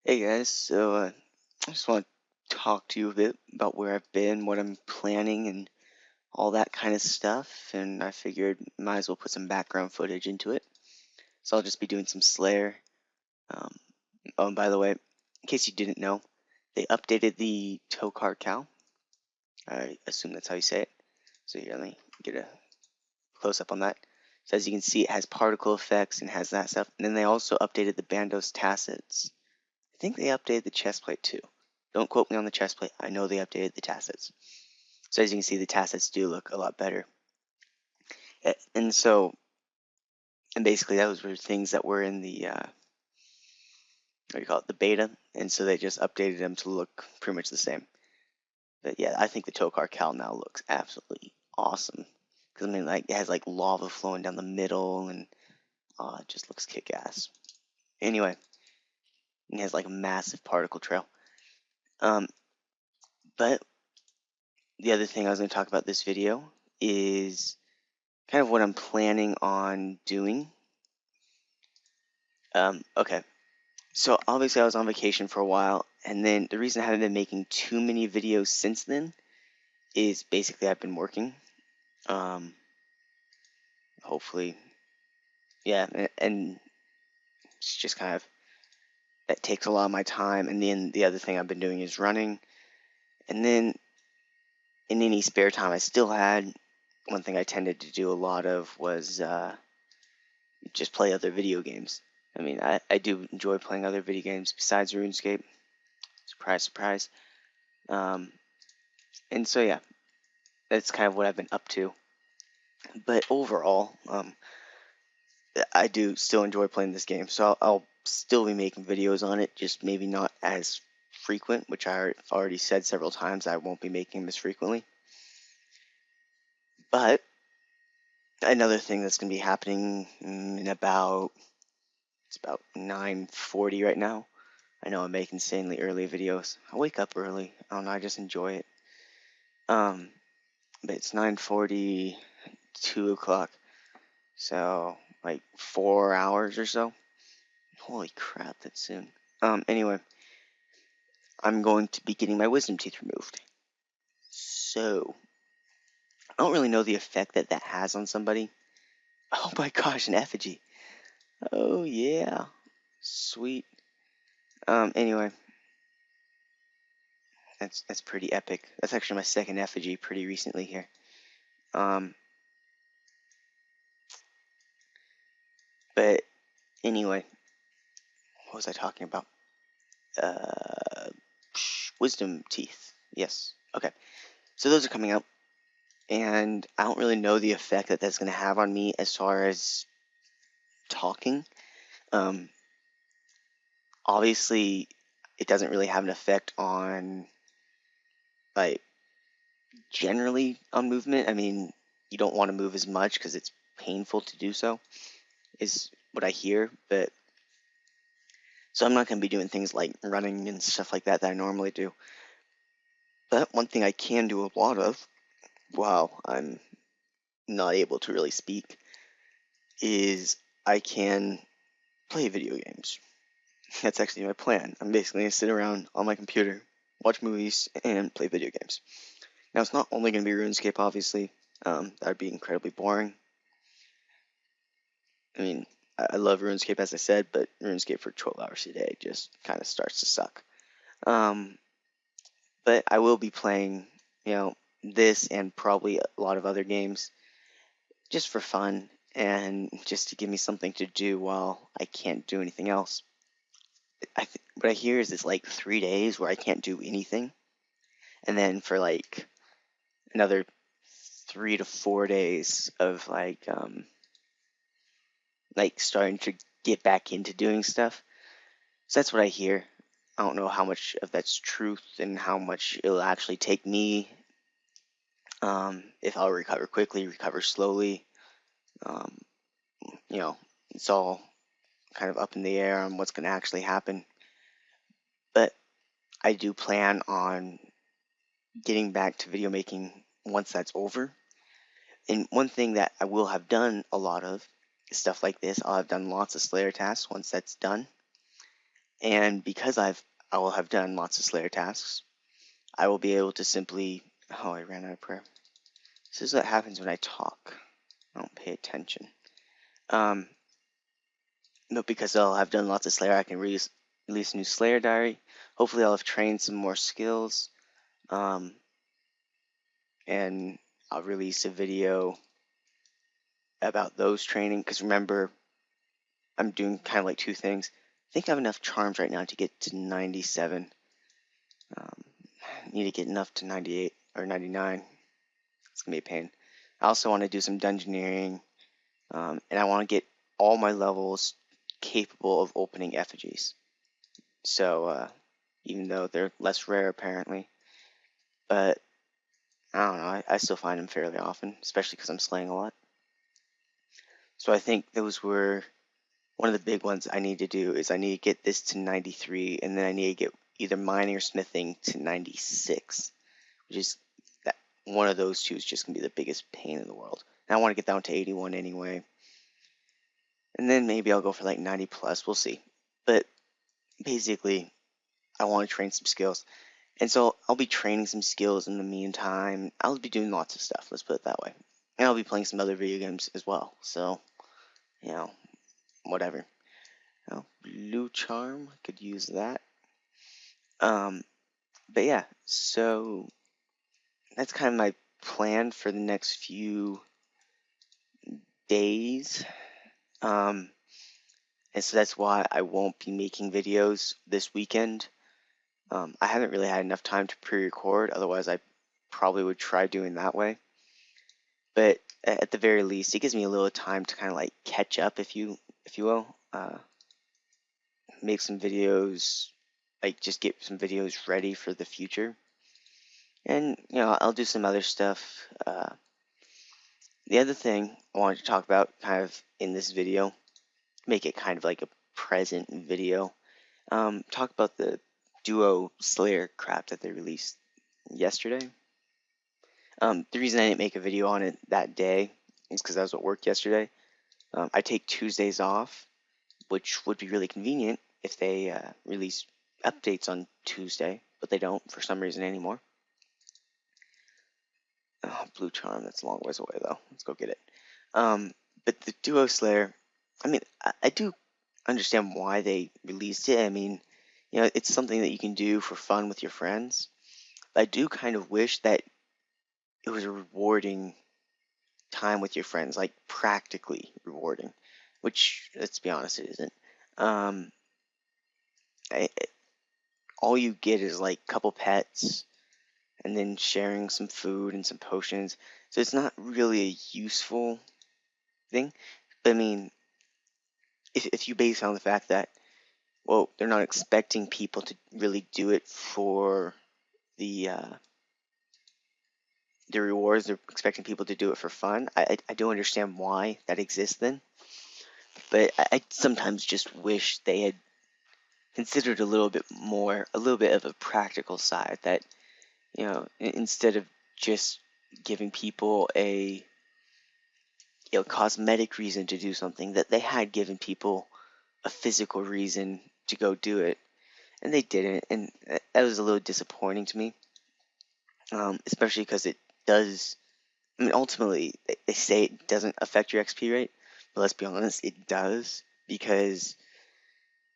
Hey guys, I just want to talk to you a bit about where I've been, what I'm planning, and all that kind of stuff. And I figured might as well put some background footage into it. So I'll just be doing some Slayer. Um, oh, and by the way, in case you didn't know, they updated the Tokar cow. I assume that's how you say it. So here, let me get a close up on that. So as you can see, it has particle effects and has that stuff. And then they also updated the Bandos tacets. I think they updated the chest plate too. Don't quote me on the chest plate. I know they updated the tacets. So as you can see, the tacets do look a lot better. And so, and basically those were things that were in the, what do you call it, the beta. And so they just updated them to look pretty much the same. But yeah, I think the Tokar Cal now looks absolutely awesome. Because I mean, like, it has like lava flowing down the middle and it just looks kick-ass. Anyway, it has like a massive particle trail. But the other thing I was going to talk about this video is kind of what I'm planning on doing. Okay, so obviously I was on vacation for a while, and then the reason I haven't been making too many videos since then is basically I've been working. Hopefully, yeah, and it's just kind of, that takes a lot of my time. And then the other thing I've been doing is running. And then in any spare time I still had, one thing I tended to do a lot of was just play other video games. I mean, I do enjoy playing other video games besides RuneScape. Surprise, surprise. And so, yeah, that's kind of what I've been up to. But overall, I do still enjoy playing this game. So I'll still be making videos on it, just maybe not as frequent, which I've already said several times. I won't be making them as frequently. But another thing that's going to be happening in about, it's about 9:40 right now. I know I make insanely early videos. I wake up early. I don't know, I just enjoy it. But it's 9:40, 2 o'clock. So, like 4 hours or so. Holy crap, that's soon. Anyway, I'm going to be getting my wisdom teeth removed. So, I don't really know the effect that that has on somebody. Oh my gosh, an effigy. Oh yeah. Sweet. Anyway, that's pretty epic. That's actually my second effigy pretty recently here. But anyway, what was I talking about? Wisdom teeth. Yes. Okay. So those are coming out, and I don't really know the effect that that's going to have on me as far as talking. Obviously, it doesn't really have an effect on, like, generally on movement. I mean, you don't want to move as much because it's painful to do so, is what I hear. But so I'm not going to be doing things like running and stuff like that I normally do. But one thing I can do a lot of while I'm not able to really speak is I can play video games. That's actually my plan. I'm basically going to sit around on my computer, watch movies, and play video games. Now, it's not only going to be RuneScape, obviously. That would be incredibly boring. I mean, I love RuneScape, as I said, but RuneScape for 12 hours a day just kind of starts to suck. But I will be playing, this and probably a lot of other games just for fun and just to give me something to do while I can't do anything else. What I hear is it's like 3 days where I can't do anything, and then for like another 3 to 4 days of like starting to get back into doing stuff. So that's what I hear. I don't know how much of that's truth and how much it'll actually take me. If I'll recover quickly, recover slowly. Um, it's all kind of up in the air on what's going to actually happen. But I do plan on getting back to video making once that's over. And one thing that I will have done a lot of is stuff like this. I'll have done lots of Slayer tasks once that's done. And because I will have done lots of Slayer tasks, I will be able to simply, oh, I ran out of prayer. This is what happens when I talk. I don't pay attention. But because I'll have done lots of Slayer, I can release a new Slayer diary. Hopefully I'll have trained some more skills. And I'll release a video about those training, because remember, I'm doing kind of like two things. I think I have enough charms right now to get to 97. Need to get enough to 98 or 99. It's going to be a pain. I also want to do some dungeoneering, and I want to get all my levels capable of opening effigies. So, even though they're less rare apparently, but I don't know, I still find them fairly often, especially because I'm slaying a lot. So I think those were one of the big ones I need to do. Is I need to get this to 93, and then I need to get either mining or smithing to 96, which is that one of those two is just gonna be the biggest pain in the world. And I want to get down to 81 anyway, and then maybe I'll go for like 90 plus. We'll see. But basically, I want to train some skills, and so I'll be training some skills in the meantime. I'll be doing lots of stuff. Let's put it that way, and I'll be playing some other video games as well. So, you know, whatever. Oh, blue charm, could use that. But yeah, so that's kind of my plan for the next few days. And so that's why I won't be making videos this weekend. I haven't really had enough time to pre-record, otherwise I probably would try doing that way. But at the very least, it gives me a little time to kind of like catch up, if you will. Make some videos, like just get some videos ready for the future. And, I'll do some other stuff. The other thing I wanted to talk about kind of in this video, make it kind of like a present video, talk about the Duo Slayer crap that they released yesterday. The reason I didn't make a video on it that day is because I was at work yesterday. I take Tuesdays off, which would be really convenient if they release updates on Tuesday, but they don't for some reason anymore. Oh, blue charm, that's a long ways away though. Let's go get it. But the Duo Slayer, I mean, I do understand why they released it. I mean, it's something that you can do for fun with your friends. But I do kind of wish that it was a rewarding time with your friends, like practically rewarding, which, let's be honest, it isn't. Um, I, all you get is like a couple pets and then sharing some food and some potions. So it's not really a useful thing. But I mean, if you base it on the fact that, well, they're not expecting people to really do it for the rewards, they're expecting people to do it for fun. I do understand why that exists then. But I sometimes just wish they had considered a little bit more, a little bit of a practical side, that, instead of just giving people a cosmetic reason to do something, that they had given people a physical reason to go do it, and they didn't, and that was a little disappointing to me, especially because it does. I mean, ultimately, they say it doesn't affect your XP rate, but let's be honest, it does, because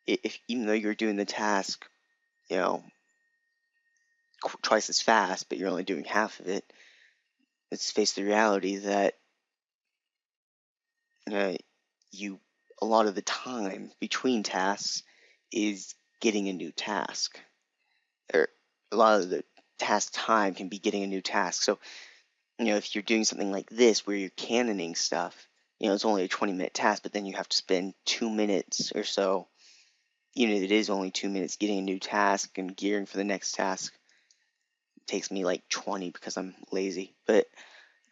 if even though you're doing the task, you know, twice as fast, but you're only doing half of it, let's face the reality that uh, you a lot of the time between tasks is getting a new task, or a lot of the task time can be getting a new task. So, if you're doing something like this where you're cannoning stuff, it's only a 20-minute task, but then you have to spend 2 minutes or so, even if it is only 2 minutes, getting a new task and gearing for the next task. It takes me like 20 because I'm lazy. But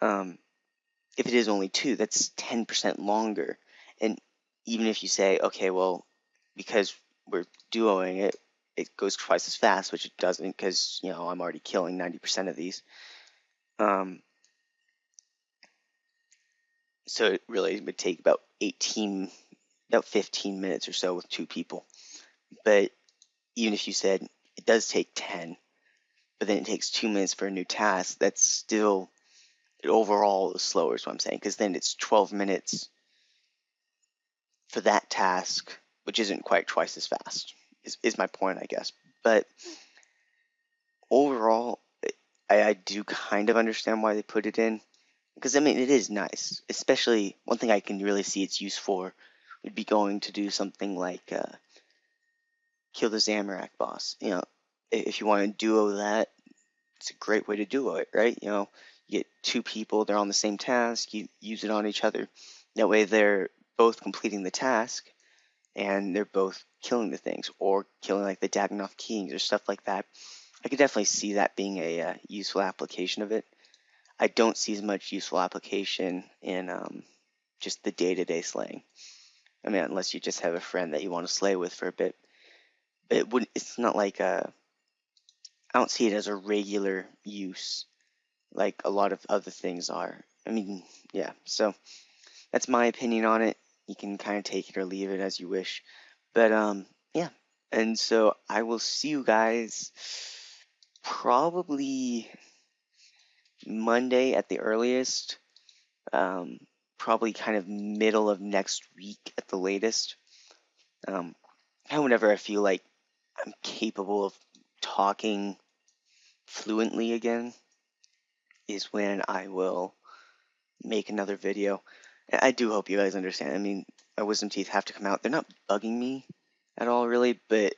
if it is only 2, that's 10% longer. And even if you say, okay, well, because we're duoing it, it goes twice as fast, which it doesn't, because, I'm already killing 90% of these. So it really would take about 15 minutes or so with 2 people. But even if you said it does take 10, but then it takes 2 minutes for a new task, that's still overall slower, is what I'm saying, because then it's 12 minutes for that task, which isn't quite twice as fast, is my point, I guess. But overall, I do kind of understand why they put it in, because I mean, it is nice. Especially, one thing I can really see its use for would be going to do something like kill the Zamorak boss. If you want to duo that, it's a great way to duo it, right? You get two people, they're on the same task, you use it on each other. That way, they're both completing the task, and they're both killing the things, or killing like the Dagannoth Kings or stuff like that. I could definitely see that being a useful application of it. I don't see as much useful application in just the day-to-day slaying. I mean, unless you just have a friend that you want to slay with for a bit. But it wouldn't. It's not like I don't see it as a regular use like a lot of other things are. I mean, yeah. So that's my opinion on it. You can kind of take it or leave it as you wish. But yeah. And so I will see you guys probably Monday at the earliest. Um, Probably kind of middle of next week at the latest. Um, Whenever I feel like I'm capable of talking fluently again is when I will make another video. And I do hope you guys understand. I mean, my wisdom teeth have to come out. They're not bugging me at all, really, but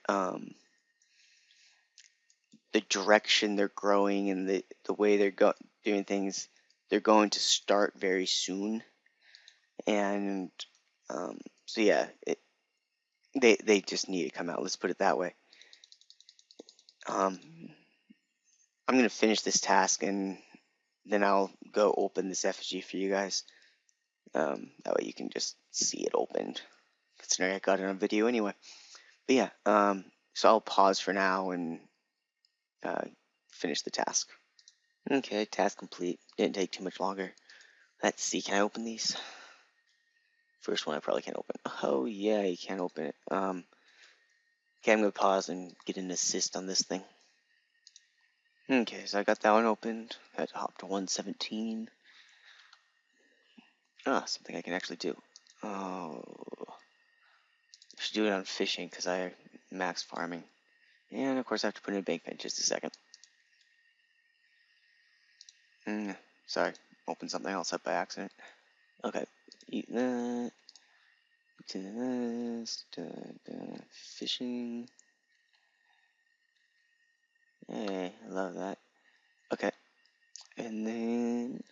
the direction they're growing and the way they're doing things, they're going to start very soon. And so yeah, they just need to come out. Let's put it that way. I'm gonna finish this task and then I'll go open this effigy for you guys. That way you can just see it opened, considering I got it on video anyway. But yeah, so I'll pause for now and uh, finish the task. Okay, task complete. Didn't take too much longer. Let's see, can I open these? First one I probably can't open. Oh yeah, you can't open it. Okay, I'm gonna pause and get an assist on this thing. Okay, so I got that one opened. I had to hop to 117. Something I can actually do. Oh, I should do it on fishing because I max farming. And of course I have to put in a bank pen just a second. Sorry, opened something else up by accident. Okay, eat that. To this, fishing. Hey, I love that. Okay, and then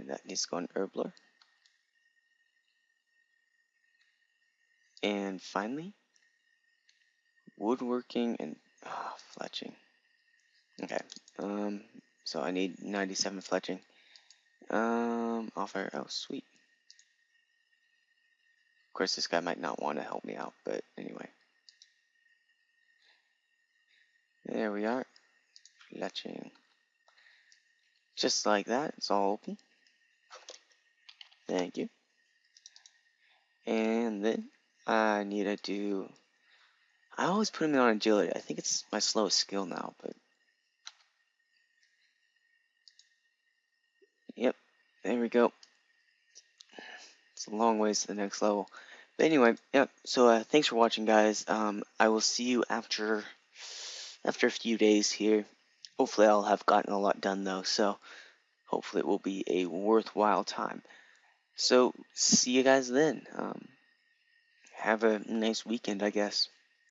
that needs to go in Herbler. And finally, woodworking and fletching. Okay, so I need 97 fletching. Offer, oh sweet. Of course, this guy might not want to help me out, but anyway. There we are, fletching. Just like that, it's all open. Thank you. And then I need to do. I always put him on agility. I think it's my slowest skill now, but yep, there we go. It's a long ways to the next level. But anyway, yep. So thanks for watching, guys. I will see you after a few days here. Hopefully, I'll have gotten a lot done though. So hopefully, it will be a worthwhile time. So see you guys then. Have a nice weekend, I guess.